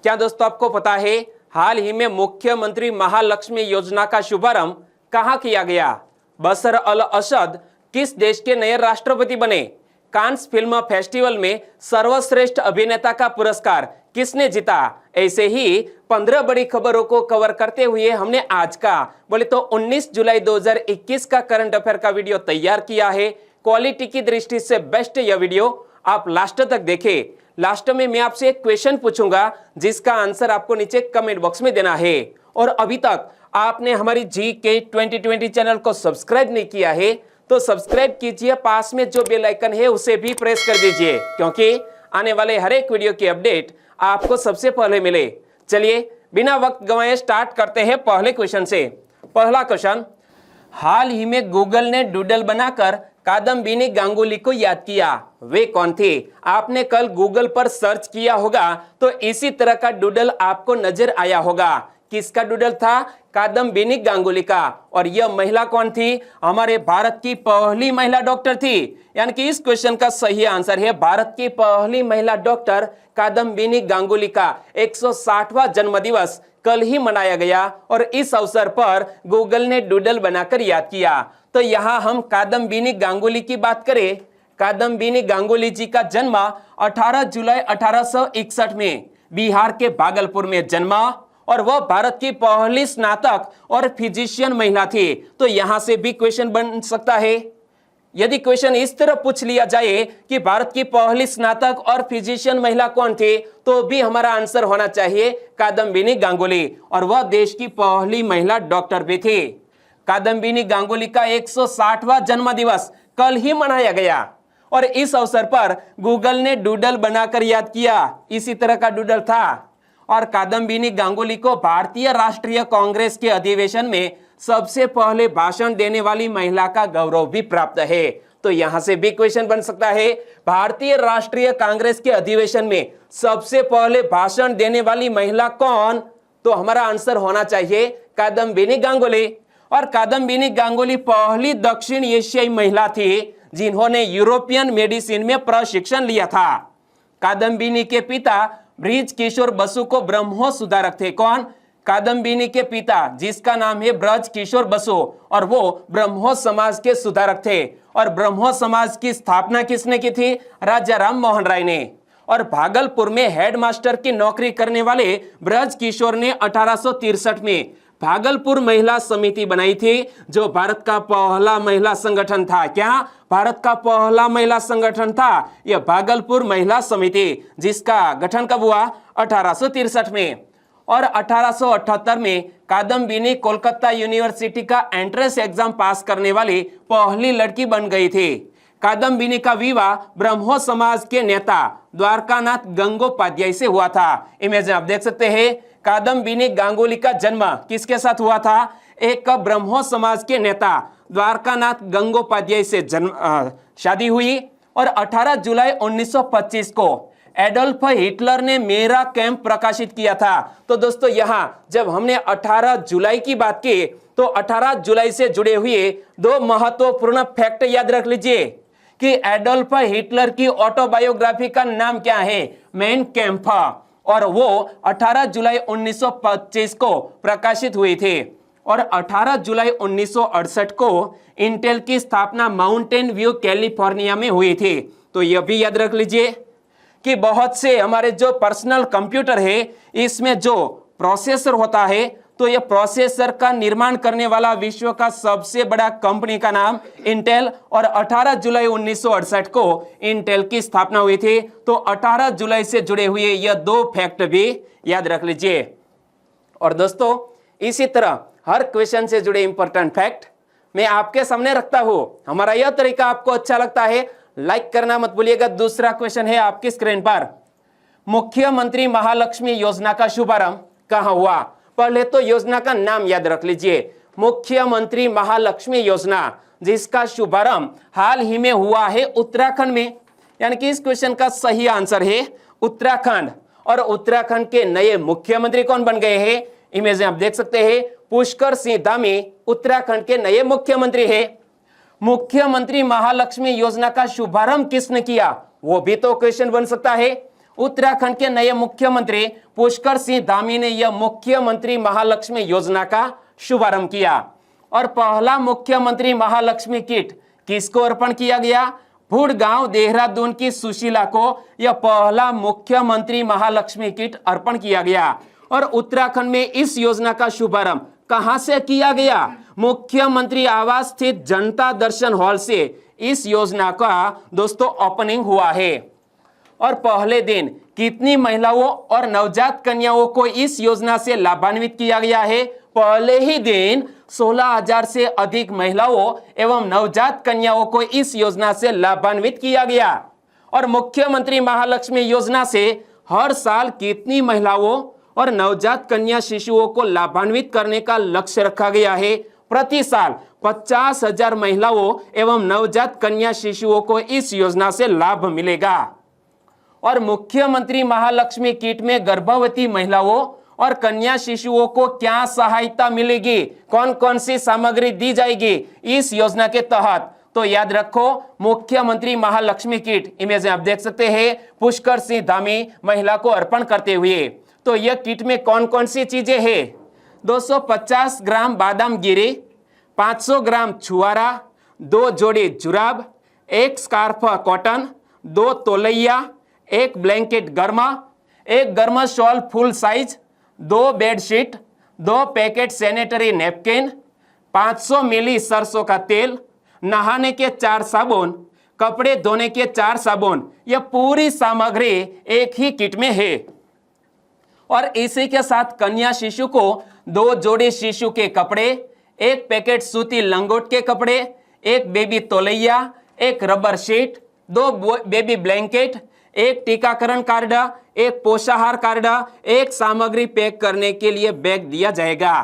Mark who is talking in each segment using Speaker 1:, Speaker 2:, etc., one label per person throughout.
Speaker 1: क्या दोस्तों आपको पता है हाल ही में मुख्यमंत्री महालक्ष्मी योजना का शुभारंभ कहां किया गया? बशर अल असद किस देश के नए राष्ट्रपति बने? कांस फिल्म फेस्टिवल में सर्वश्रेष्ठ अभिनेता का पुरस्कार किसने जीता? ऐसे ही 15 बड़ी खबरों को कवर करते हुए हमने आज का बोले तो 19 जुलाई 2021 का करंट अफेयर का वीडियो तैयार किया है। क्वालिटी की दृष्टि से बेस्ट यह वीडियो, आप लास्ट तक देखें। लास्ट में मैं आपसे एक क्वेश्चन पूछूंगा जिसका आंसर आपको नीचे कमेंट बॉक्स में देना है। और अभी तक आपने हमारी GK 2020 चैनल को सब्सक्राइब नहीं किया है तो सब्सक्राइब कीजिए, पास में जो बेल आइकन है उसे भी प्रेस कर दीजिए, क्योंकि आने वाले हर एक वीडियो की अपडेट आपको सबसे पहले मिले। चलिए बिना वक्त गंवाए स्टार्ट करते हैं पहले क्वेश्चन से। पहला क्वेश्चन, हाल ही में गूगल ने डूडल बनाकर कादम्बिनी गांगुली को याद किया, वे कौन थे? आपने कल गूगल पर सर्च किया होगा तो इसी तरह का डूडल आपको नजर आया होगा। किसका डूडल था? कादम्बिनी गांगुली का। और यह महिला कौन थी? हमारे भारत की पहली महिला डॉक्टर थी। यानी कि इस क्वेश्चन का सही आंसर है भारत की पहली महिला डॉक्टर कादम्बिनी गांगुली का 160वां जन्मदिवस कल ही मनाया गया और इस अवसर पर गूगल ने डूडल बनाकर याद किया। तो यहाँ हम कादम्बिनी गांगुली की बात करें, कादम्बिनी गांगुली जी का जन्म 18 जुलाई 1861 में बिहार के भागलपुर में जन्मा और वह भारत की पहली स्नातक और फिजिशियन महिला थी। तो यहां से भी क्वेश्चन बन सकता है। यदि क्वेश्चन इस तरह पूछ लिया जाए कि भारत की पहली स्नातक और फिजिशियन महिला कौन थी, तो भी हमारा आंसर होना चाहिए कादम्बिनी गांगुली, और वह देश की पहली महिला डॉक्टर भी थी। कादम्बिनी गांगुली का 160वां जन्मदिवस कल ही मनाया गया और इस अवसर पर गूगल ने डूडल बनाकर याद किया। इसी तरह का डूडल था। और कादम्बिनी गांगुली को भारतीय राष्ट्रीय कांग्रेस के अधिवेशन में सबसे पहले भाषण देने वाली महिला का गौरव भी प्राप्त है। तो यहां से भी क्वेश्चन बन सकता है, भारतीय राष्ट्रीय कांग्रेस के अधिवेशन में सबसे पहले भाषण देने वाली महिला कौन? तो हमारा आंसर होना चाहिए कादम्बिनी गांगुली। और कादम्बिनी गांगुली पहली दक्षिण एशियाई महिला थी जिन्होंने यूरोपियन मेडिसिन में प्रशिक्षण लिया था। कादम्बिनी के पिता ब्रिज किशोर बसु को ब्रह्मो सुधारक थे। कौन? कादम्बिनी के पिता, जिसका नाम है ब्रज किशोर बसु, और वो ब्रह्मो समाज के सुधारक थे। और ब्रह्मो समाज की स्थापना किसने की थी? राजा राम मोहन राय ने। और भागलपुर में हेडमास्टर की नौकरी करने वाले ब्रज किशोर ने 1863 में भागलपुर महिला समिति बनाई थी, जो भारत का पहला महिला संगठन था। क्या? भारत का पहला महिला संगठन था यह भागलपुर महिला समिति, जिसका गठन कब हुआ? 1863 में। और 1878 में कादम्बिनी कोलकाता यूनिवर्सिटी का एंट्रेंस एग्जाम पास करने वाली पहली लड़की बन गई थी। कादम्बिनी का विवाह ब्रह्मो समाज के नेता द्वारकानाथ गंगोपाध्याय से हुआ था। इमेज आप देख सकते हैं। कादम्बिनी गांगुली का जन्म किसके साथ हुआ था? एक ब्रह्मो समाज के नेता द्वारकानाथ गंगोपाध्याय से शादी हुई। और 18 जुलाई 1925 को एडोल्फ हिटलर ने मेरा कैंप प्रकाशित किया था। तो दोस्तों यहां जब हमने 18 जुलाई की बात की तो 18 जुलाई से जुड़े हुए दो महत्वपूर्ण फैक्ट याद रख लीजिए कि एडोल्फ हिटलर की ऑटोबायोग्राफी का नाम क्या है? मेन कैंप, और वो 18 जुलाई 1925 को प्रकाशित हुई थी। और 18 जुलाई 1968 को इंटेल की स्थापना माउंटेन व्यू कैलिफोर्निया में हुई थी। तो यह भी याद रख लीजिए कि बहुत से हमारे जो पर्सनल कंप्यूटर है इसमें जो प्रोसेसर होता है, तो यह प्रोसेसर का निर्माण करने वाला विश्व का सबसे बड़ा कंपनी का नाम इंटेल, और 18 जुलाई 1968 को इंटेल की स्थापना हुई थी। तो 18 जुलाई से जुड़े हुए यह दो फैक्ट भी याद रख लीजिए। और दोस्तों इसी तरह हर क्वेश्चन से जुड़े इंपॉर्टेंट फैक्ट मैं आपके सामने रखता हूं। हमारा यह तरीका आपको अच्छा लगता है, लाइक करना मत भूलिएगा। दूसरा क्वेश्चन है आपकी स्क्रीन पर, मुख्यमंत्री महालक्ष्मी योजना का शुभारंभ कहां हुआ? पहले तो योजना का नाम याद रख लीजिए, मुख्यमंत्री महालक्ष्मी योजना, जिसका शुभारंभ हाल ही में हुआ है उत्तराखंड में। यानी कि इस क्वेश्चन का सही आंसर है उत्तराखंड। और उत्तराखंड के नए मुख्यमंत्री कौन बन गए हैं? इमेज में आप देख सकते हैं, पुष्कर सिंह धामी उत्तराखंड के नए मुख्यमंत्री हैं। मुख्यमंत्री महालक्ष्मी योजना का शुभारंभ किसने किया? वो भी तो क्वेश्चन बन सकता है। उत्तराखंड के नए मुख्यमंत्री पुष्कर सिंह धामी ने यह मुख्यमंत्री महालक्ष्मी योजना का शुभारंभ किया। और पहला मुख्यमंत्री महालक्ष्मी किट किसको अर्पण किया गया? भुड़गांव देहरादून की सुशीला को यह पहला मुख्यमंत्री महालक्ष्मी किट अर्पण किया गया। और उत्तराखंड में इस योजना का शुभारंभ कहां से किया गया? मुख्यमंत्री आवास स्थित जनता दर्शन हॉल से इस योजना का दोस्तों ओपनिंग हुआ है। और पहले दिन कितनी महिलाओं और नवजात कन्याओं को इस योजना से लाभान्वित किया गया है? पहले ही दिन 16,000 से अधिक महिलाओं एवं नवजात कन्याओं को इस योजना से लाभान्वित किया गया। और मुख्यमंत्री महालक्ष्मी योजना से हर साल कितनी महिलाओं और नवजात कन्या शिशुओं को लाभान्वित करने का लक्ष्य रखा गया है? प्रति साल 50,000 महिलाओं एवं नवजात कन्या शिशुओं को इस योजना से लाभ मिलेगा। और मुख्यमंत्री महालक्ष्मी किट में गर्भवती महिलाओं और कन्या शिशुओं को क्या सहायता मिलेगी? कौन कौन सी सामग्री दी जाएगी इस योजना के तहत? तो याद रखो, मुख्यमंत्री महालक्ष्मी किट इमेज में आप देख सकते हैं पुष्कर सिंह धामी महिला को अर्पण करते हुए। तो यह किट में कौन कौन सी चीजें हैं? 250 ग्राम बादाम गिरी, 500 ग्राम छुआरा, 2 जोड़ी जुराब, 1 स्कार्फ कॉटन, 2 तौलिया, 1 ब्लैंकेट गर्मा, 1 गर्म shawl full size, 2 bedsheet, 2 packet sanitary napkin, 500 मिली सरसों का तेल, नहाने के 4 साबुन, कपड़े धोने के 4 साबुन, यह पूरी सामग्री एक ही किट में है। और इसी के साथ कन्या शिशु को 2 जोड़ी शिशु के कपड़े, 1 पैकेट सूती लंगोट के कपड़े, 1 बेबी तौलिया, 1 रबर शीट, 2 बेबी ब्लैंकेट, 1 टीकाकरण कार्ड, 1 पोषाहार कार्ड, 1 सामग्री पैक करने के लिए बैग दिया जाएगा।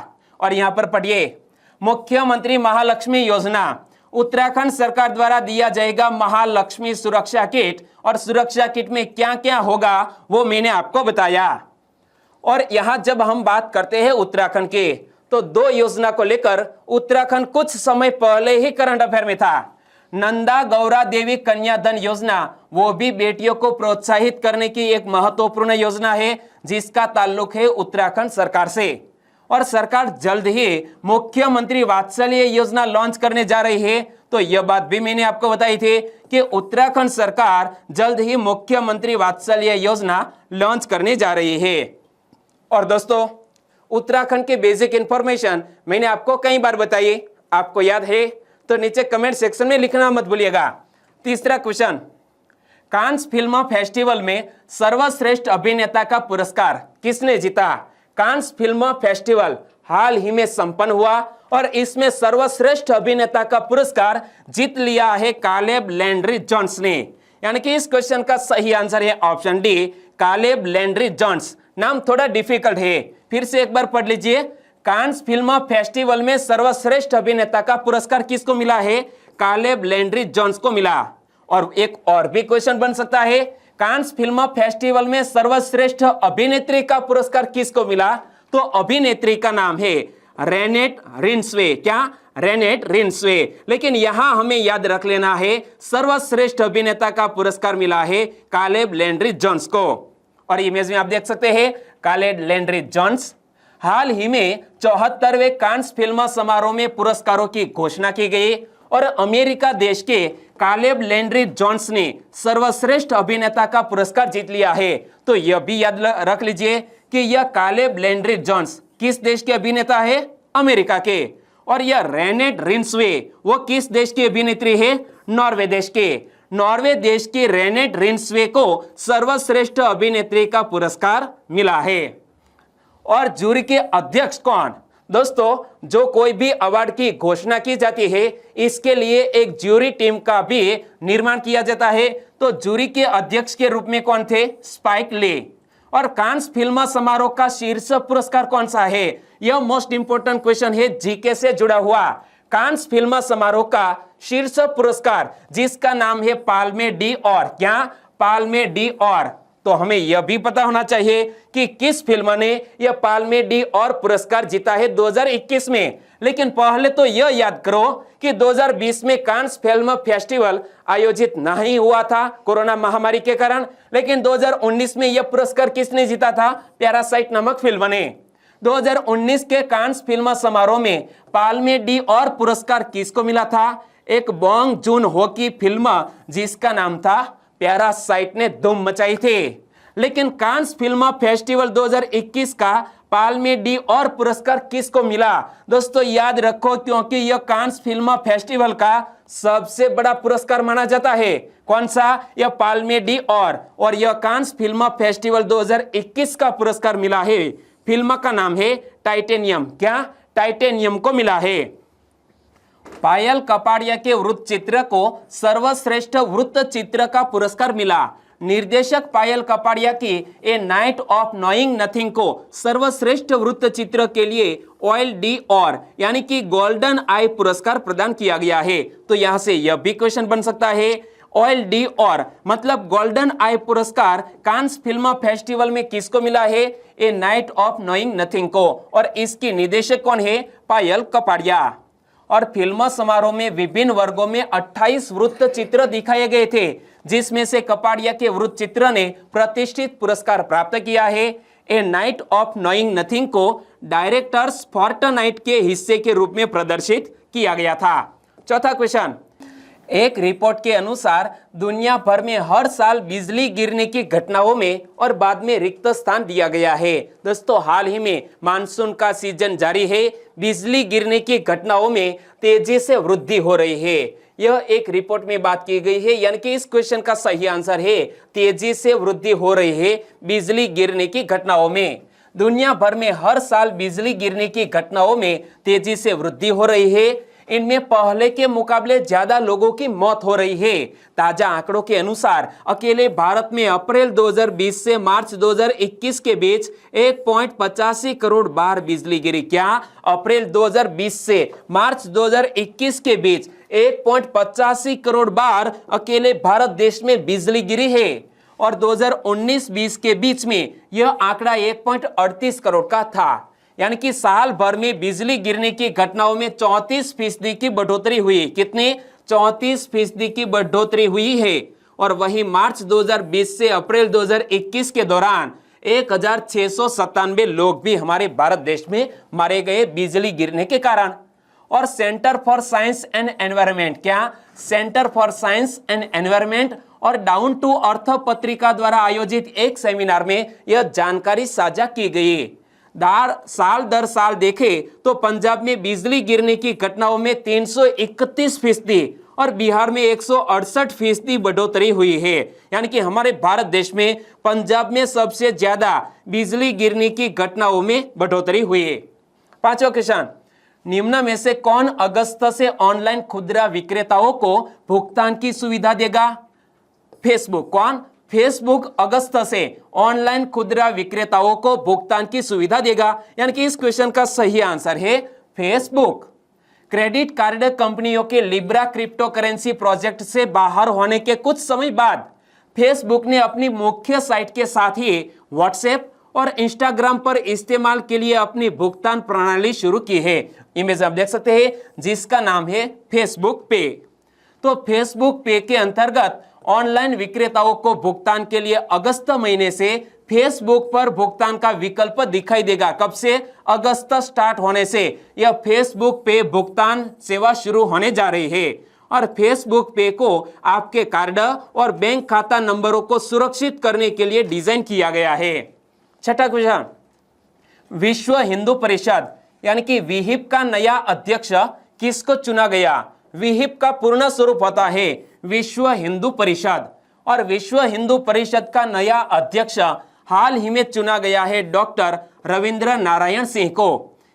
Speaker 1: और यहां पर पढ़िए, मुख्यमंत्री महालक्ष्मी योजना उत्तराखंड सरकार द्वारा दिया जाएगा महालक्ष्मी सुरक्षा किट। और सुरक्षा किट में क्या क्या होगा वो मैंने आपको बताया। और यहां जब हम बात करते हैं उत्तराखंड के, तो 2 योजना को लेकर उत्तराखंड कुछ समय पहले ही करंट अफेयर में था। नंदा गौरा देवी कन्या धन योजना, वो भी बेटियों को प्रोत्साहित करने की एक महत्वपूर्ण योजना है जिसका ताल्लुक है उत्तराखंड सरकार से। और सरकार जल्द ही मुख्यमंत्री वात्सल्य योजना लॉन्च करने जा रही है। तो यह बात भी मैंने आपको बताई थी कि उत्तराखंड सरकार जल्द ही मुख्यमंत्री वात्सल्य योजना लॉन्च करने जा रही है। और दोस्तों, उत्तराखंड के बेसिक इंफॉर्मेशन मैंने आपको कई बार बताई, आपको याद है तो नीचे कमेंट सेक्शन में लिखना मत भूलिएगा। तीसरा क्वेश्चन, कांस फिल्म फेस्टिवल में सर्वश्रेष्ठ अभिनेता का पुरस्कार किसने जीता? कांस फिल्म फेस्टिवल हाल ही में संपन्न हुआ और इसमें सर्वश्रेष्ठ अभिनेता का पुरस्कार जीत लिया है कालेब लैंड्री जोन्स ने। यानी कि इस क्वेश्चन का सही आंसर है option D, Caleb Landry Jones. नाम थोड़ा डिफिकल्ट है, फिर से एक बार पढ़ लीजिए। कांस फिल्म फेस्टिवल में सर्वश्रेष्ठ अभिनेता का पुरस्कार किसको मिला है? कालेब लैंड्री जोन्स को मिला। और एक और भी क्वेश्चन बन सकता है, कांस फिल्म फेस्टिवल में सर्वश्रेष्ठ अभिनेत्री का पुरस्कार किसको मिला? तो अभिनेत्री का नाम है रेनेट रिन्स्वे। क्या? रेनेट रिन्स्वे। लेकिन यहां हमें याद रख लेना है, सर्वश्रेष्ठ अभिनेता का पुरस्कार मिला है कालेब लैंड्री जोन्स को। और इमेज में आप देख सकते हैं कालेब लैंड्री जोन्स। हाल ही में 74वें कांस फिल्म समारोह में पुरस्कारों की घोषणा की गई और अमेरिका देश के कालेब लैंड्री जोन्स ने सर्वश्रेष्ठ अभिनेता का पुरस्कार जीत लिया है। तो यह भी याद रख लीजिए कि यह कालेब लैंड्री जोन्स किस देश के अभिनेता है? अमेरिका के। और यह रेनेट रिन्स्वे वो किस देश की अभिनेत्री है? नॉर्वे देश के। नॉर्वे देश की रेनेट रिन्स्वे को सर्वश्रेष्ठ अभिनेत्री का पुरस्कार मिला है। और जूरी के अध्यक्ष कौन? दोस्तों, जो कोई भी अवार्ड की घोषणा की जाती है इसके लिए एक जूरी टीम का भी निर्माण किया जाता है। तो जूरी के अध्यक्ष के रूप में कौन थे? स्पाइक ली। और कांस फिल्म समारोह का शीर्ष पुरस्कार कौन सा है? यह मोस्ट इंपोर्टेंट क्वेश्चन है, जीके से जुड़ा हुआ। कांस फिल्म समारोह का शीर्ष पुरस्कार जिसका नाम है पाल्मे डी और। क्या? पाल्मे डी और। तो हमें यह भी पता होना चाहिए कि किस फिल्म ने यह पाल्मे डी और पुरस्कार जीता है 2021 में। लेकिन पहले तो यह याद करो कि 2020 में कांस फिल्म फेस्टिवल आयोजित नहीं हुआ था कोरोना महामारी के कारण, लेकिन 2019 में यह पुरस्कार किसने जीता था? पैरासाइट नामक फिल्म ने। 2019 के कांस फिल्म समारोह में पाल्मे डी और पुरस्कार किसको मिला था? एक बोंग जून हो की फिल्म जिसका नाम था पैरासाइट ने धूम मचाई थी। लेकिन कांस फिल्म फेस्टिवल 2021 का पाल्मे डी और पुरस्कार किसको मिला? दोस्तों याद रखो, क्योंकि यह कांस फिल्म फेस्टिवल का सबसे बड़ा पुरस्कार माना जाता है। कौन सा? यह पाल्मे डी और यह कांस फिल्म फेस्टिवल 2021 का पुरस्कार मिला है। फिल्म का नाम है टाइटेनियम। क्या? टाइटेनियम को मिला है। पायल कपाड़िया के वृत्त चित्र को सर्वश्रेष्ठ वृत्त चित्र का पुरस्कार मिला। निर्देशक पायल कपाड़िया की ए नाइट ऑफ नोइंग नथिंग को सर्वश्रेष्ठ वृत्त चित्र के लिए ऑयल डी और यानी कि गोल्डन आई पुरस्कार प्रदान किया गया है। तो यहां से यह भी क्वेश्चन बन सकता है, ऑयल डी और मतलब गोल्डन आई पुरस्कार कांस फिल्म फेस्टिवल में किसको मिला है? ए नाइट ऑफ नोइंग नथिंग को। और इसकी निदेशक कौन है? पायल कपाड़िया। और फिल्म समारोह में विभिन्न वर्गों में 28 वृत्त चित्र दिखाए गए थे, जिसमें से कपाड़िया के वृत्त चित्र ने प्रतिष्ठित पुरस्कार प्राप्त किया है। ए नाइट ऑफ नोइंग नथिंग को डायरेक्टर्स फोर्टनाइट के हिस्से के रूप में प्रदर्शित किया गया था। चौथा क्वेश्चन, एक रिपोर्ट के अनुसार दुनिया भर में हर साल बिजली गिरने की घटनाओं में और बाद में रिक्त स्थान दिया गया है। दोस्तों हाल ही में मानसून का सीजन जारी है, बिजली गिरने की घटनाओं में तेजी से वृद्धि हो रही है। यह एक रिपोर्ट में बात की गई है, यानी कि इस क्वेश्चन का सही आंसर है तेजी से वृद्धि हो रही है बिजली गिरने की घटनाओं में। दुनिया भर में हर साल बिजली गिरने की घटनाओं में तेजी से वृद्धि हो रही है। इनमें पहले के मुकाबले ज्यादा लोगों की मौत हो रही है। ताजा आंकड़ों के अनुसार अकेले भारत में अप्रैल 2020 से मार्च 2021 के बीच 1.85 करोड़ बार बिजली गिरी। क्या? अप्रैल 2020 से मार्च 2021 के बीच 1.85 करोड़ बार अकेले भारत देश में बिजली गिरी है। और 2019-20 के बीच में यह आंकड़ा 1.38 करोड़ का था। यानी कि साल भर में बिजली गिरने की घटनाओं में 34% की बढ़ोतरी हुई। कितनी? 34% की बढ़ोतरी हुई है। और वहीं मार्च 2020 से अप्रैल 2021 के दौरान 1697 लोग भी हमारे भारत देश में मारे गए बिजली गिरने के कारण। और Centre for Science and Environment, क्या? Centre for Science and Environment और डाउन टू अर्थ पत्रिका द्वारा आयोजित एक सेमिनार में यह जानकारी साझा की गई। साल दर साल देखे तो पंजाब में बिजली गिरने की घटनाओं में 331% और बिहार में 168% बढ़ोतरी हुई है। यानी कि हमारे भारत देश में पंजाब में सबसे ज्यादा बिजली गिरने की घटनाओं में बढ़ोतरी हुई है। पांचवा क्वेश्चन, निम्न में से कौन अगस्त से ऑनलाइन खुदरा विक्रेताओं को भुगतान की सुविधा देगा? फेसबुक। कौन? फेसबुक अगस्त से ऑनलाइन खुदरा विक्रेताओं को भुगतान की सुविधा देगा। यानी कि इस क्वेश्चन का सही आंसर है फेसबुक। क्रेडिट कार्ड कंपनियों के लिब्रा क्रिप्टो करेंसी प्रोजेक्ट से बाहर होने के कुछ समय बाद फेसबुक ने अपनी मुख्य साइट के साथ ही व्हाट्सएप और इंस्टाग्राम पर इस्तेमाल के लिए अपनी भुगतान प्रणाली शुरू की है। इमेज आप देख सकते हैं जिसका नाम है फेसबुक पे। तो फेसबुक पे के अंतर्गत ऑनलाइन विक्रेताओं को भुगतान के लिए अगस्त महीने से फेसबुक पर भुगतान का विकल्प दिखाई देगा। कब से? अगस्त स्टार्ट होने से यह फेसबुक पे भुगतान सेवा शुरू होने जा रही है। और फेसबुक पे को आपके कार्ड और बैंक खाता नंबरों को सुरक्षित करने के लिए डिजाइन किया गया है। छठा क्वेश्चन, विश्व हिंदू परिषद यानी कि विहिप का नया अध्यक्ष किसको चुना गया? विहिप का पूर्ण स्वरूप होता है विश्व हिंदू परिषद। और विश्व हिंदू परिषद का नया अध्यक्ष हाल ही में चुना गया है डॉक्टर रविंद्र नारायण सिंह को।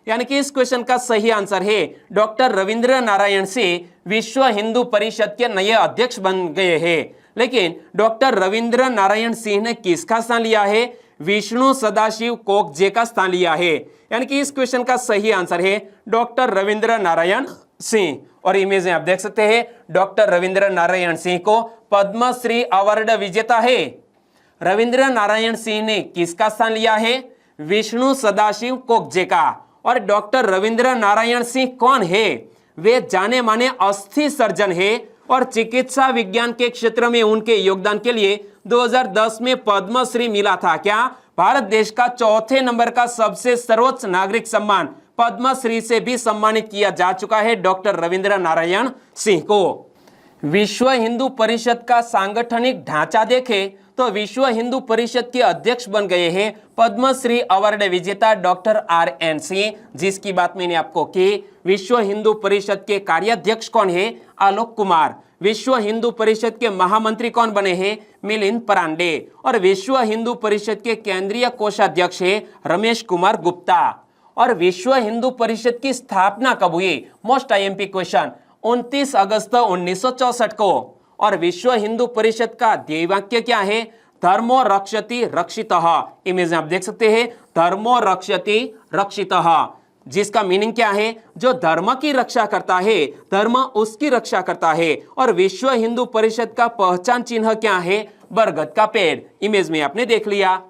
Speaker 1: यानी कि इस क्वेश्चन का सही आंसर है डॉक्टर रविंद्र नारायण सिंह विश्व हिंदू परिषद के नए अध्यक्ष बन गए हैं। लेकिन डॉक्टर रविंद्र नारायण सिंह ने किसका स्थान लिया है? विष्णु सदाशिव कोकजे का स्थान लिया है। यानी कि इस क्वेश्चन का सही आंसर है डॉक्टर रविंद्र नारायण सिंह। और इमेज में आप देख सकते हैं डॉक्टर रविंद्र नारायण सिंह को पद्मश्री अवार्ड विजेता है। रविंद्र नारायण सिंह ने किसका स्थान लिया है? विष्णु सदाशिव कोकजे का। और डॉक्टर रविंद्र नारायण सिंह कौन है? वे जाने माने अस्थि सर्जन है और चिकित्सा विज्ञान के क्षेत्र में उनके योगदान के लिए 2010 में पद्मश्री मिला था। क्या? भारत देश का चौथे नंबर का सबसे सर्वोच्च नागरिक सम्मान पद्मश्री से भी सम्मानित किया जा चुका है डॉक्टर रविंद्र नारायण सिंह को। विश्व हिंदू परिषद का सांगठनिक ढांचा देखें तो विश्व हिंदू परिषद के अध्यक्ष बन गए हैं पद्मश्री अवार्ड विजेता डॉक्टर RN सिंह, जिसकी बात मैंने आपको की। विश्व हिंदू परिषद के कार्याध्यक्ष कौन है? आलोक कुमार। विश्व हिंदू परिषद के महामंत्री कौन बने हैं? मिलिंद परांडे। और विश्व हिंदू परिषद के केंद्रीय कोषाध्यक्ष है रमेश कुमार गुप्ता। और विश्व हिंदू परिषद की स्थापना कब हुई? मोस्ट IMP क्वेश्चन, 29 अगस्त 1964 को। और विश्व हिंदू परिषद का ध्येय वाक्य क्या है? धर्मो रक्षति रक्षितः। इमेज में आप देख सकते हैं, धर्मो रक्षति रक्षितः, जिसका मीनिंग क्या है? जो धर्म की रक्षा करता है, धर्म उसकी रक्षा करता है। और विश्व हिंदू परिषद का पहचान चिन्ह क्या है? बरगद का पेड़। इमेज में आपने देख लिया।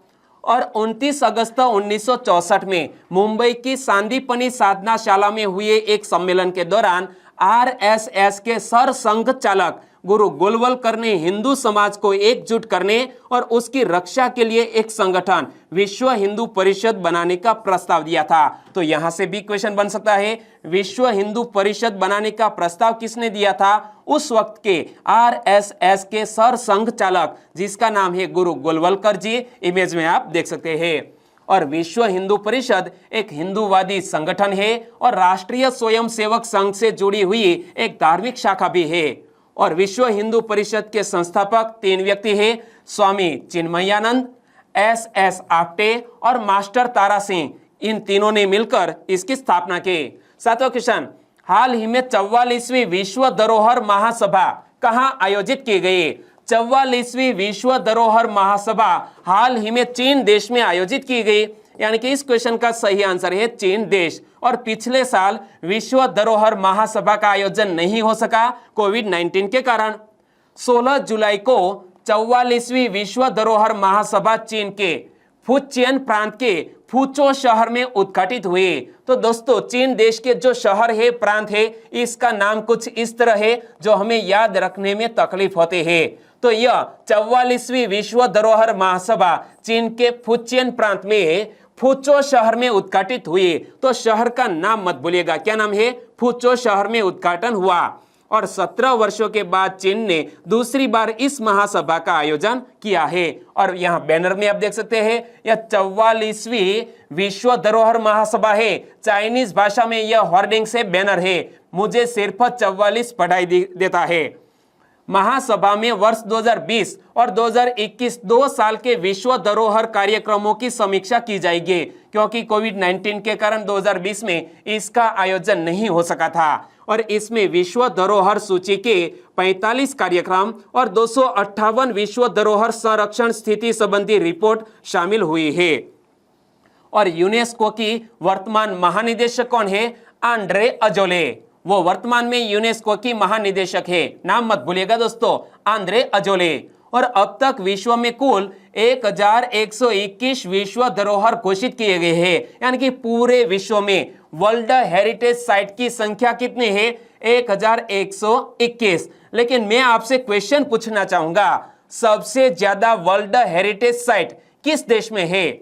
Speaker 1: और 29 अगस्त 1964 में मुंबई की सांदीपनी साधनाशाला में हुए एक सम्मेलन के दौरान RSS के सरसंघ चालक गुरु गोलवलकर ने हिंदू समाज को एकजुट करने और उसकी रक्षा के लिए एक संगठन विश्व हिंदू परिषद बनाने का प्रस्ताव दिया था। तो यहां से भी क्वेश्चन बन सकता है, विश्व हिंदू परिषद बनाने का प्रस्ताव किसने दिया था? उस वक्त के RSS के सरसंघ चालक, जिसका नाम है गुरु गोलवलकर जी। इमेज में आप देख सकते हैं। और विश्व हिंदू परिषद एक हिंदूवादी संगठन है और राष्ट्रीय स्वयंसेवक संघ से जुड़ी हुई एक धार्मिक शाखा भी है। और विश्व हिंदू परिषद के संस्थापक 3 व्यक्ति हैं, स्वामी चिन्मयानंद, SS आपटे और मास्टर तारा सिंह। इन तीनों ने मिलकर इसकी स्थापना की। 7वां क्वेश्चन, हाल ही में 44वीं विश्व धरोहर महासभा कहां आयोजित की गई? 44वीं विश्व धरोहर महासभा हाल ही में चीन देश में आयोजित की गई, यानी कि इस क्वेश्चन का सही आंसर है चीन देश। और पिछले साल विश्व धरोहर महासभा का आयोजन नहीं हो सका कोविड-19 के कारण। 16 जुलाई को 44वीं विश्व धरोहर महासभा चीन के फुचियन प्रांत के फुचो शहर में उद्घाटित हुए। तो दोस्तों, चीन देश के जो शहर है, प्रांत है, इसका नाम कुछ इस तरह है जो हमें याद रखने में तकलीफ होते हैं। तो यह 44वीं विश्व धरोहर महासभा चीन के फुचियन प्रांत में फुचो शहर में उद्घाटित हुई। तो शहर का नाम मत भूलिएगा, क्या नाम है? फुचो शहर में उद्घाटन हुआ। और 17 वर्षों के बाद चीन ने दूसरी बार इस महासभा का आयोजन किया है। और यहाँ बैनर में आप देख सकते हैं, यह 44वीं विश्व धरोहर महासभा है। चाइनीज भाषा में यह होर्डिंग से बैनर है। मुझे सिर्फ 44 पढ़ाई देता है। महासभा में वर्ष 2020 और 2021 2 साल के विश्व धरोहर कार्यक्रमों की समीक्षा की जाएगी, क्योंकि कोविड-19 के कारण 2020 में इसका आयोजन नहीं हो सका था। और इसमें विश्व धरोहर सूची के 45 कार्यक्रम और 258 विश्व धरोहर संरक्षण स्थिति संबंधी रिपोर्ट शामिल हुई है। और यूनेस्को की वर्तमान महानिदेशक कौन है? Andre Azoulay. वो वर्तमान में यूनेस्को की महानिदेशक है। नाम मत भूलिएगा दोस्तों, आंद्रे अजोले। और अब तक विश्व में कुल 1121 विश्व धरोहर घोषित किए गए हैं, यानी कि पूरे विश्व में वर्ल्ड हेरिटेज साइट की संख्या कितनी है? 1121। लेकिन मैं आपसे क्वेश्चन पूछना चाहूंगा, सबसे ज्यादा वर्ल्ड हेरिटेज साइट किस देश में है?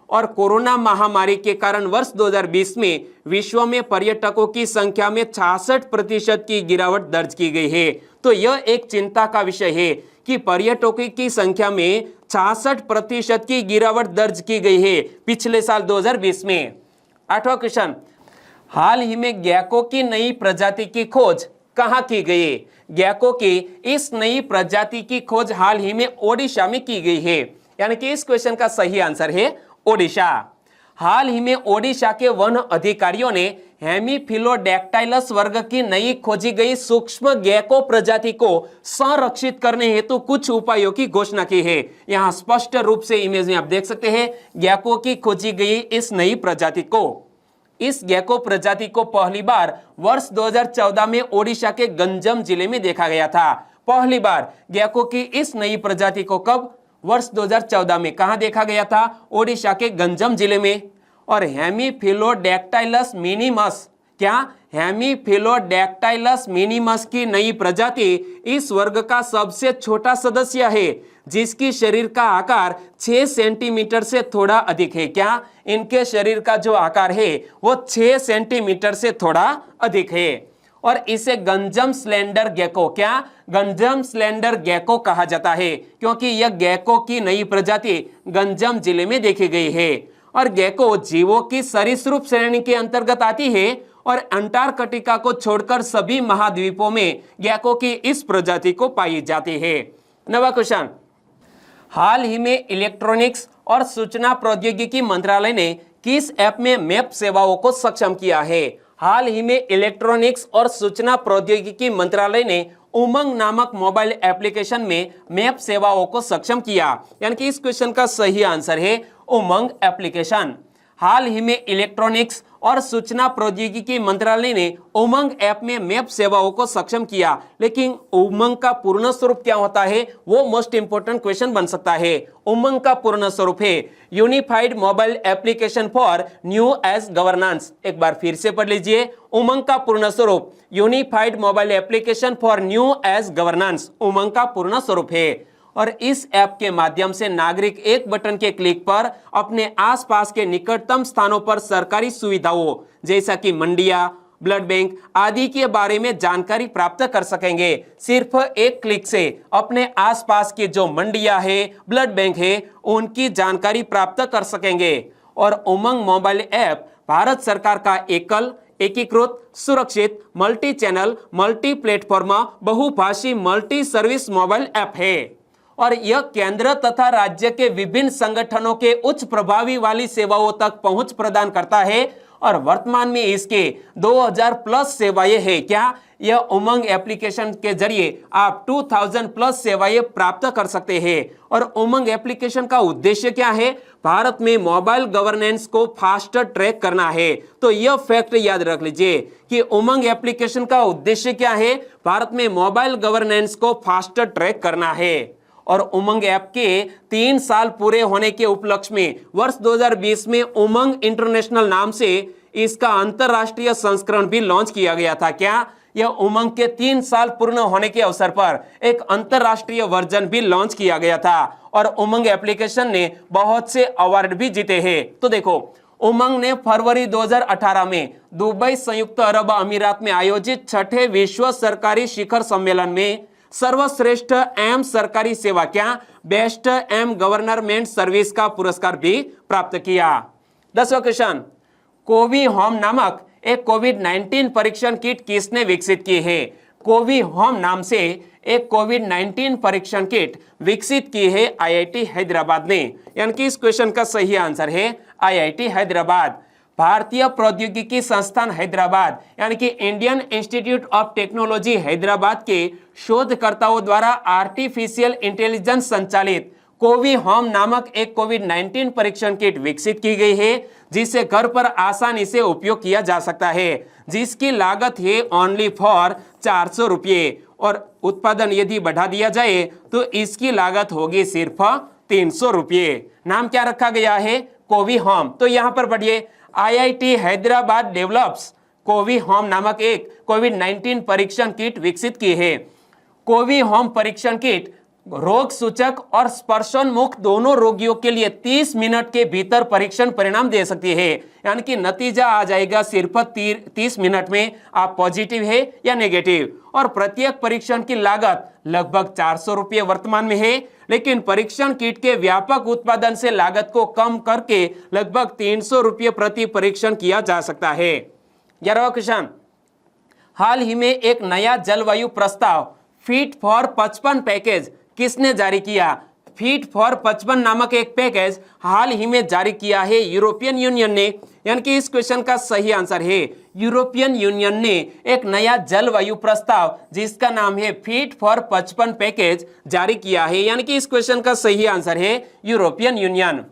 Speaker 1: और कोरोना महामारी के कारण वर्ष 2020 में विश्व में पर्यटकों की संख्या में 66% की गिरावट दर्ज की गई है। तो यह एक चिंता का विषय है कि पर्यटकों की संख्या में 66% की गिरावट दर्ज की गई है पिछले साल 2020 में। 8वां क्वेश्चन, हाल ही में गैको की नई प्रजाति की खोज कहां की गई? गैको की इस नई प्रजाति की खोज हाल ही में ओडिशा में की गई है, यानी कि इस क्वेश्चन का सही आंसर है ओडिशा। हाल ही में ओडिशा के वन अधिकारियों ने हेमीफिलोडैक्टाइलस वर्ग की नई खोजी गई सूक्ष्म गैको प्रजाति को संरक्षित करने हेतु कुछ उपायों की घोषणा की है। यहां स्पष्ट रूप से इमेज में आप देख सकते हैं गैको की खोजी गई इस नई प्रजाति को। इस गैको प्रजाति को पहली बार वर्ष 2014 में ओडिशा के गंजम जिले में देखा गया था। पहली बार गैको की इस नई प्रजाति को कब? वर्ष 2014 में कहां देखा गया था? ओडिशा के गंजम जिले में। और हेमीफिलोडैक्टाइलस मिनिमस, क्या हेमीफिलोडैक्टाइलस मिनिमस की नई प्रजाति इस वर्ग का सबसे छोटा सदस्य है, जिसकी शरीर का आकार 6 सेंटीमीटर से थोड़ा अधिक है। क्या इनके शरीर का जो आकार है वो 6 सेंटीमीटर से थोड़ा अधिक है। और इसे गंजम स्लेंडर गेको, क्या गंजम स्लेंडर गेको कहा जाता है, क्योंकि यह गेको की नई प्रजाति गंजम जिले में देखी गई है। और गेको जीवों की सरीसृप श्रेणी के अंतर्गत आती है और अंटार्कटिका को छोड़कर सभी महाद्वीपों में गेको की इस प्रजाति को पाई जाती है। नवा क्वेश्चन, हाल ही में इलेक्ट्रॉनिक्स और सूचना प्रौद्योगिकी मंत्रालय ने किस ऐप में मैप सेवाओं को सक्षम किया है? हाल ही में इलेक्ट्रॉनिक्स और सूचना प्रौद्योगिकी मंत्रालय ने उमंग नामक मोबाइल एप्लीकेशन में मैप सेवाओं को सक्षम किया। यानी कि इस क्वेश्चन का सही आंसर है उमंग एप्लीकेशन। हाल ही में इलेक्ट्रॉनिक्स और सूचना प्रौद्योगिकी मंत्रालय ने उमंग ऐप में मैप सेवाओं को सक्षम किया। लेकिन उमंग का पूर्ण स्वरूप क्या होता है, वो मोस्ट इंपोर्टेंट क्वेश्चन बन सकता है। उमंग का पूर्ण स्वरूप है unified mobile application for new age governance. एक बार फिर से पढ़ लीजिए, उमंग का पूर्ण स्वरूप unified mobile application for new age governance UMANG का पूर्ण स्वरूप है। और इस ऐप के माध्यम से नागरिक एक बटन के क्लिक पर अपने आसपास के निकटतम स्थानों पर सरकारी सुविधाओं जैसा कि मंडियां, ब्लड बैंक आदि के बारे में जानकारी प्राप्त कर सकेंगे। सिर्फ एक क्लिक से अपने आसपास की जो मंडियां है, ब्लड बैंक है, उनकी जानकारी प्राप्त कर सकेंगे। और उमंग मोबाइल ऐप भारत सरकार का एकल, एकीकृत, सुरक्षित, मल्टी चैनल, मल्टी प्लेटफॉर्म, बहुभाषी, मल्टी सर्विस मोबाइल ऐप है। और यह केंद्र तथा राज्य के विभिन्न संगठनों के उच्च प्रभावी वाली सेवाओं तक पहुंच प्रदान करता है। और वर्तमान में इसके 2000 प्लस सेवाएं हैं। क्या यह उमंग एप्लीकेशन के जरिए आप 2000 प्लस सेवाएं प्राप्त कर सकते हैं। और उमंग एप्लीकेशन का उद्देश्य क्या है? भारत में मोबाइल गवर्नेंस को फास्ट ट्रैक करना है। तो यह फैक्ट याद रख लीजिए कि उमंग एप्लीकेशन का उद्देश्य क्या है? भारत में मोबाइल गवर्नेंस को फास्ट ट्रैक करना है। और उमंग ऐप के 3 साल पूरे होने के उपलक्ष्य में वर्ष 2020 में उमंग इंटरनेशनल नाम से इसका अंतरराष्ट्रीय संस्करण भी लॉन्च किया गया था। क्या यह उमंग के 3 साल पूर्ण होने के अवसर पर एक अंतरराष्ट्रीय वर्जन भी लॉन्च किया गया था। और उमंग एप्लीकेशन ने बहुत से अवार्ड भी जीते हैं। तो देखो, उमंग ने फरवरी 2018 में दुबई संयुक्त अरब अमीरात में आयोजित 6ठे विश्व सरकारी शिखर सम्मेलन में सर्वश्रेष्ठ एम सरकारी सेवा, क्या बेस्ट एम गवर्नमेंट सर्विस का पुरस्कार भी प्राप्त किया। 10वां क्वेश्चन, कोवी होम नामक एक कोविड-19 परीक्षण किट किसने विकसित की है? कोवी होम नाम से एक कोविड-19 परीक्षण किट विकसित की है आईआईटी हैदराबाद ने। यानी कि इस क्वेश्चन का सही आंसर है आईआईटी हैदराबाद। भारतीय प्रौद्योगिकी संस्थान हैदराबाद यानी कि Indian institute of technology Hyderabad के शोधकर्ताओं द्वारा आर्टिफिशियल इंटेलिजेंस संचालित कोवी होम नामक एक कोविड-19 परीक्षण किट विकसित की गई है, जिसे घर पर आसानी से उपयोग किया जा सकता है, जिसकी लागत है ओनली फॉर 400 रुपये। और उत्पादन यदि बढ़ा दिया जाए तो इसकी लागत होगी सिर्फ 300 रुपये। नाम क्या रखा गया है? कोवी होम। तो यहाँ पर पढ़िए, आईआईटी हैदराबाद डेवलप्स कोवी होम नामक एक कोविड-19 परीक्षण किट विकसित की है। कोवी होम परीक्षण किट रोग सूचक और स्पर्शोन्मुख दोनों रोगियों के लिए 30 मिनट के भीतर परीक्षण परिणाम दे सकती है। यानी कि नतीजा आ जाएगा सिर्फ 30 मिनट में, आप पॉजिटिव है या नेगेटिव। और प्रत्येक परीक्षण की लागत लगभग 400 रुपये वर्तमान में है, लेकिन परीक्षण किट के व्यापक उत्पादन से लागत को कम करके लगभग 300 रुपये प्रति परीक्षण किया जा सकता है। 11वां क्वेश्चन, हाल ही में एक नया जलवायु प्रस्ताव फिट फॉर 55 पैकेज किसने जारी किया? फिट फॉर 55 नामक एक पैकेज हाल ही में जारी किया है यूरोपियन यूनियन ने। यानी कि इस क्वेश्चन का सही आंसर है यूरोपियन यूनियन ने एक नया जलवायु प्रस्ताव जिसका नाम है फिट फॉर 55 पैकेज जारी किया है। यानी कि इस क्वेश्चन का सही आंसर है यूरोपियन यूनियन।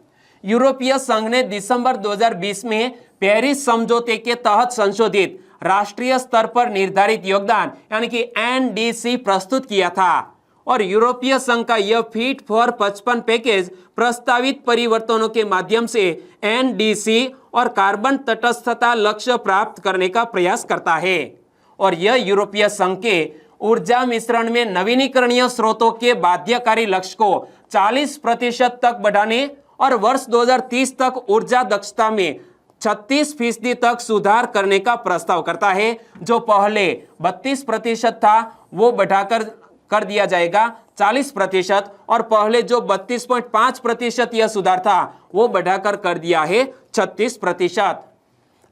Speaker 1: यूरोपीय संघ ने दिसंबर 2020 में पेरिस समझौते के तहत संशोधित राष्ट्रीय स्तर पर निर्धारित योगदान यानी कि एनडीसी प्रस्तुत किया था। और यूरोपीय संघ का यह फिट फॉर 55 पैकेज प्रस्तावित परिवर्तनों के माध्यम से एनडीसी और कार्बन तटस्थता लक्ष्य प्राप्त करने का प्रयास करता है। और यह यूरोपीय संघ के ऊर्जा मिश्रण में नवीनीकरणीय स्रोतों के बाध्यकारी लक्ष्य को 40% तक बढ़ाने और वर्ष 2030 तक ऊर्जा दक्षता में 36% तक सुधार करने का प्रस्ताव करता है। जो पहले 32% था वो बढ़ाकर कर दिया जाएगा 40%, और पहले जो 32.5% यह सुधार था वो बढ़ाकर कर दिया है 36%।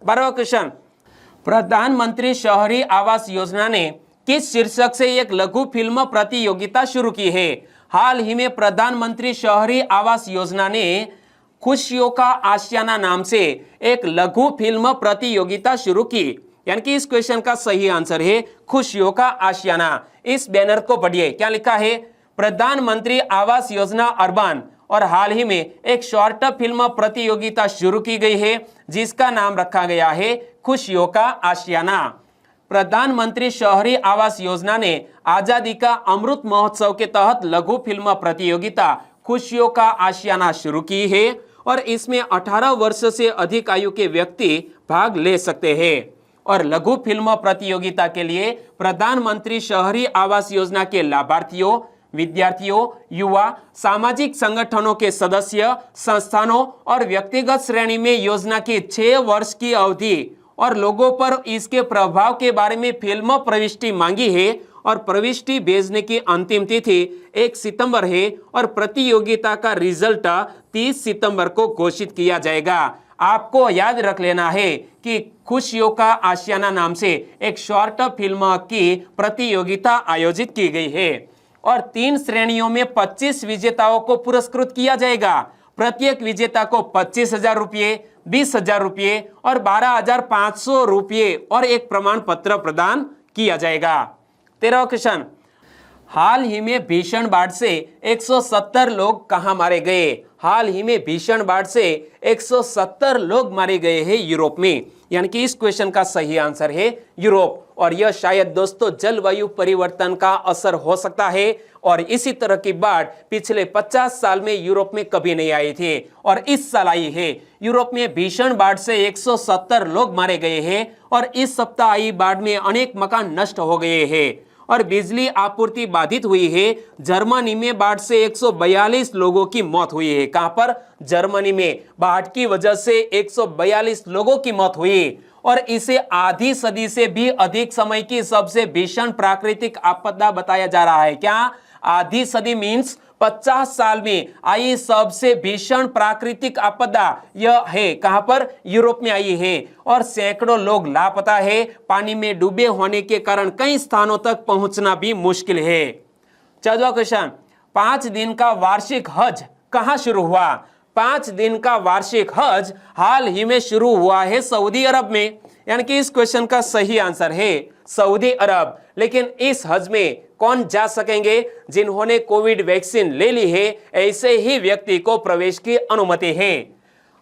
Speaker 1: 12वां क्वेश्चन, प्रधानमंत्री शहरी आवास योजना ने किस शीर्षक से एक लघु फिल्म प्रतियोगिता शुरू की है? हाल ही में प्रधानमंत्री शहरी आवास योजना ने खुशियों का आशियाना नाम से एक लघु फिल्म प्रतियोगिता शुरू की। यानी कि इस क्वेश्चन का सही आंसर है खुशियों का आशियाना। इस बैनर को पढ़िए, क्या लिखा है? प्रधानमंत्री आवास योजना अर्बन, और हाल ही में एक शॉर्ट फिल्म प्रतियोगिता शुरू की गई है जिसका नाम रखा गया है खुशियों का आशियाना। प्रधानमंत्री शहरी आवास योजना ने आजादी का अमृत महोत्सव के तहत लघु फिल्म प्रतियोगिता खुशियों का आशियाना शुरू की है, और इसमें 18 वर्ष से अधिक आयु के व्यक्ति भाग ले सकते हैं। और लघु फिल्म प्रतियोगिता के लिए प्रधानमंत्री शहरी आवास योजना के लाभार्थियों, विद्यार्थियों, युवा, सामाजिक संगठनों के सदस्य, संस्थानों और व्यक्तिगत श्रेणी में योजना की 6 वर्ष की अवधि और लोगों पर इसके प्रभाव के बारे में फिल्म प्रविष्टि मांगी है। और प्रविष्टि भेजने की अंतिम तिथि 1 सितंबर है, और प्रतियोगिता का रिजल्ट 30 सितंबर को घोषित किया जाएगा। आपको याद रख लेना है कि खुशियों का आशियाना नाम से एक शॉर्ट फिल्म की प्रतियोगिता आयोजित की गई है, और 3 श्रेणियों में 25 विजेताओं को पुरस्कृत किया जाएगा। प्रत्येक विजेता को 25,000 रुपये, 20,000 रुपये और 12,500 रुपये और एक प्रमाण पत्र प्रदान किया जाएगा। 13वां क्वेश्चन, हाल ही में भीषण बाढ़ से 170 लोग कहां मारे गए? हाल ही में भीषण बाढ़ से 170 लोग मारे गए हैं यूरोप में। यानी कि इस क्वेश्चन का सही आंसर है यूरोप। और यह शायद दोस्तों जलवायु परिवर्तन का असर हो सकता है, और इसी तरह की बाढ़ पिछले 50 साल में यूरोप में कभी नहीं आई थी, और इस साल आई है। यूरोप में भीषण बाढ़ से 170 लोग मारे गए हैं, और इस सप्ताह आई बाढ़ में अनेक मकान नष्ट हो गए हैं और बिजली आपूर्ति बाधित हुई है। जर्मनी में बाढ़ से 142 लोगों की मौत हुई है। कहां पर? जर्मनी में बाढ़ की वजह से 142 लोगों की मौत हुई, और इसे आधी सदी से भी अधिक समय की सबसे भीषण प्राकृतिक आपदा बताया जा रहा है। क्या? आधी सदी मीन्स 50 साल में आई सबसे भीषण प्राकृतिक आपदा यह है। कहां पर? यूरोप में आई है, और सैकड़ों लोग लापता है। पानी में डूबे होने के कारण कई स्थानों तक पहुंचना भी मुश्किल है। 14वां क्वेश्चन, 5 दिन का वार्षिक हज कहां शुरू हुआ? 5 दिन का वार्षिक हज हाल ही में शुरू हुआ है सऊदी अरब में। यानी कि इस क्वेश्चन का सही आंसर है सऊदी अरब। लेकिन इस हज में कौन जा सकेंगे? जिन्होंने कोविड वैक्सीन ले ली है, ऐसे ही व्यक्ति को प्रवेश की अनुमति है।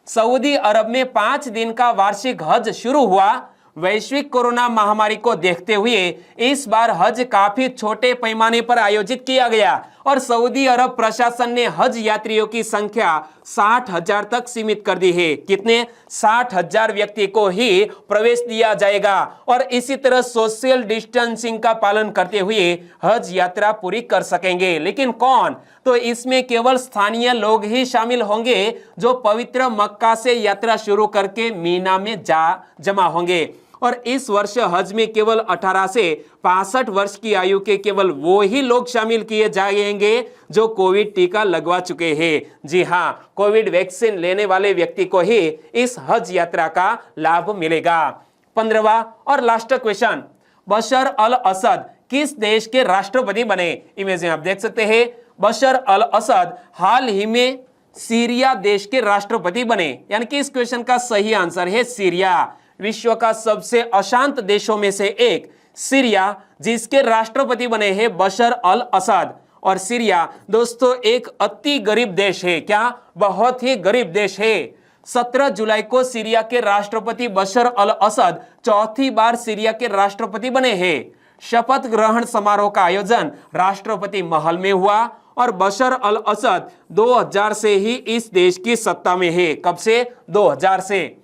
Speaker 1: सऊदी अरब में 5 दिन का वार्षिक हज शुरू हुआ। वैश्विक कोरोना महामारी को देखते हुए इस बार हज काफी छोटे पैमाने पर आयोजित किया गया, और सऊदी अरब प्रशासन ने हज यात्रियों की संख्या 60,000 तक सीमित कर दी है। कितने? 60,000 व्यक्ति को ही प्रवेश दिया जाएगा, और इसी तरह सोशल डिस्टेंसिंग का पालन करते हुए हज यात्रा पूरी कर सकेंगे। लेकिन कौन? तो इसमें केवल स्थानीय लोग ही शामिल होंगे जो पवित्र मक्का से यात्रा शुरू करके मीना में जमा होंगे। और इस वर्ष हज में केवल 18 से 65 वर्ष की आयु के केवल वो ही लोग शामिल किए जाएंगे जो कोविड टीका लगवा चुके हैं। जी हाँ, कोविड वैक्सीन लेने वाले व्यक्ति को ही इस हज यात्रा का लाभ मिलेगा। 15वां और लास्ट क्वेश्चन, बशर अल असद किस देश के राष्ट्रपति बने? इमेज में आप देख सकते हैं। बशर अल असद हाल ही में सीरिया देश के राष्ट्रपति बने। यानी कि इस क्वेश्चन का सही आंसर है सीरिया। विश्व का सबसे अशांत देशों में से एक सीरिया, जिसके राष्ट्रपति बने हैं बशर अल असद। और सीरिया दोस्तों एक अति गरीब देश है। क्या? बहुत ही गरीब देश है। 17 जुलाई को सीरिया के राष्ट्रपति बशर अल असद चौथी बार सीरिया के राष्ट्रपति बने हैं। शपथ ग्रहण समारोह का आयोजन राष्ट्रपति महल में हुआ और बशर अल असद 2000 से ही इस देश की सत्ता में है। कब से? 2000 से।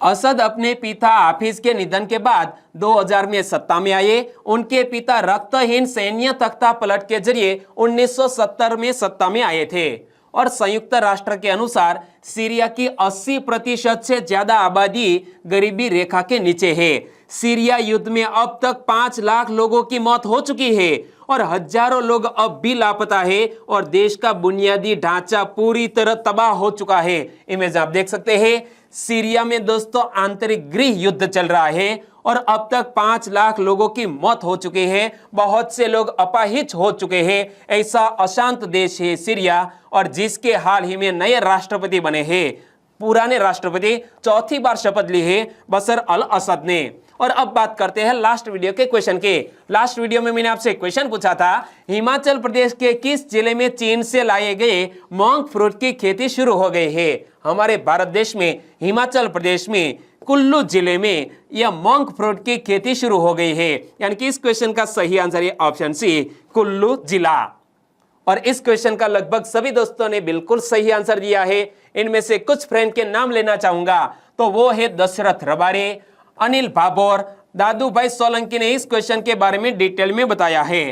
Speaker 1: असद अपने पिता हाफिज के निधन के बाद 2000 में सत्ता में आए। उनके पिता रक्तहीन सैन्य तख्ता पलट के जरिए 1970 में सत्ता में आए थे और संयुक्त राष्ट्र के अनुसार सीरिया की 80% से ज्यादा आबादी गरीबी रेखा के नीचे है। सीरिया युद्ध में अब तक 5 लाख लोगों की मौत हो चुकी है और हजारों लोग अब भी लापता है और देश का बुनियादी ढांचा पूरी तरह तबाह हो चुका है। इमेज आप देख सकते हैं। सीरिया में दोस्तों आंतरिक गृह युद्ध चल रहा है और अब तक 5 लाख लोगों की मौत हो चुकी है। बहुत से लोग अपाहिज हो चुके हैं। ऐसा अशांत देश है सीरिया, और जिसके हाल ही में नए राष्ट्रपति बने हैं। पुराने राष्ट्रपति चौथी बार शपथ ली है बशर अल असद ने। और अब बात करते हैं लास्ट वीडियो के क्वेश्चन के। लास्ट वीडियो में मैंने आपसे क्वेश्चन पूछा था, हिमाचल प्रदेश के किस जिले में चीन से लाए गए मोंग फ्रूट की खेती शुरू हो गई है? हमारे भारत देश में हिमाचल प्रदेश में कुल्लू जिले में यह मोंग फ्रूट की खेती शुरू हो गई है। यानी कि इस क्वेश्चन का सही आंसर है ऑप्शन सी, कुल्लू जिला। और इस क्वेश्चन का लगभग सभी दोस्तों ने बिल्कुल सही आंसर दिया है। इनमें से कुछ फ्रेंड के नाम लेना चाहूंगा, तो वो है दशरथ रबारे, अनिल भाभोर, दादू भाई सोलंकी ने इस क्वेश्चन के बारे में डिटेल में बताया है।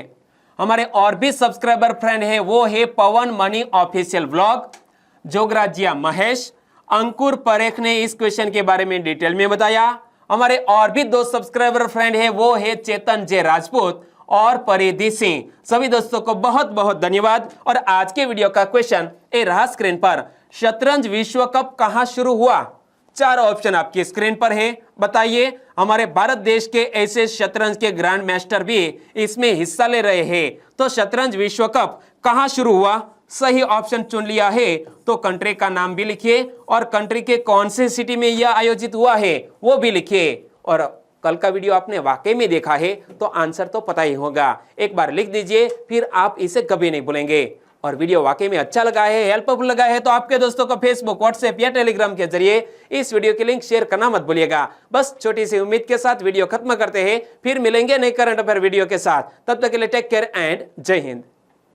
Speaker 1: हमारे और भी सब्सक्राइबर फ्रेंड है, वो है पवन मनी ऑफिशियल व्लॉग, जोगराजिया महेश, अंकुर परेख ने इस क्वेश्चन के बारे में डिटेल में बताया। हमारे और भी 2 सब्सक्राइबर फ्रेंड है, वो है चेतन जे राजपूत और परिधि सिंह। सभी दोस्तों को बहुत बहुत धन्यवाद। और आज के वीडियो का क्वेश्चन ए रहा स्क्रीन पर, शतरंज विश्व कप कहां शुरू हुआ? 4 ऑप्शन आपकी स्क्रीन पर है। बताइए, हमारे भारत देश के ऐसे शतरंज के ग्रैंड मास्टर भी इसमें हिस्सा ले रहे हैं। तो शतरंज विश्व कप कहां शुरू हुआ? सही ऑप्शन चुन लिया है तो कंट्री का नाम भी लिखिए और कंट्री के कौन से सिटी में यह आयोजित हुआ है वो भी लिखिए। और कल का वीडियो आपने वाकई में देखा है तो आंसर तो पता ही होगा। एक बार लिख दीजिए, फिर आप इसे कभी नहीं भूलेंगे। और वीडियो वाकई में अच्छा लगा है, हेल्पफुल लगा है, तो आपके दोस्तों को फेसबुक, व्हाट्सएप या टेलीग्राम के जरिए इस वीडियो की लिंक शेयर करना मत भूलिएगा। बस छोटी सी उम्मीद के साथ वीडियो खत्म करते हैं, फिर मिलेंगे नए करंट अफेयर वीडियो के साथ। तब तक के लिए टेक केयर एंड जय हिंद।